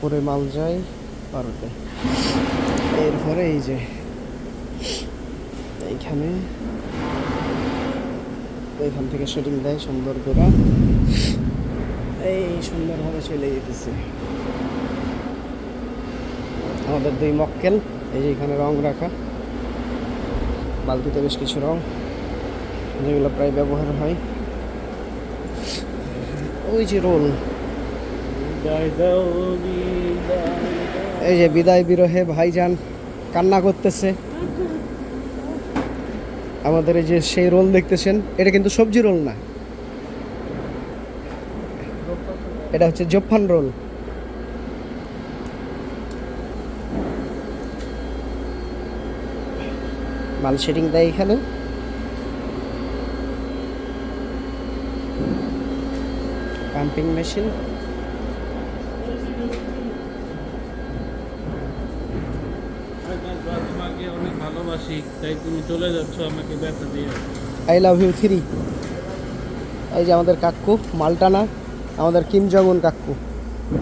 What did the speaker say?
পরে মাল যায় ভারতে। এরপরে এই যে এইখানে এখান থেকে শুটিং দেয় সুন্দর করে, এই সুন্দরভাবে চলে যেতেছে। আমাদের দুই মক্কেল, এই যে এখানে রং রাখা, বালতিতে বেশ কিছু রং যেগুলো প্রায় ব্যবহার হয়। ওই যে রোল, এই যে বিদায় বিরহে ভাইজান কান্না করতেছে। আমাদের এই যে সেই রোল দেখতেছেন, এটা কিন্তু সবজি রোল না, এটা হচ্ছে জোফান রোল। মাল শেডিং দেয় এখানে। পাম্পিং মেশিন, তোমাকে অনেক ভালোবাসি, তাই তুমি চলে যাচ্ছ আমাকে ব্যথা দিয়ে। I love you 3। এই যে আমাদের কাকু মালটানা, আমাদের কিম জং উন কাকু।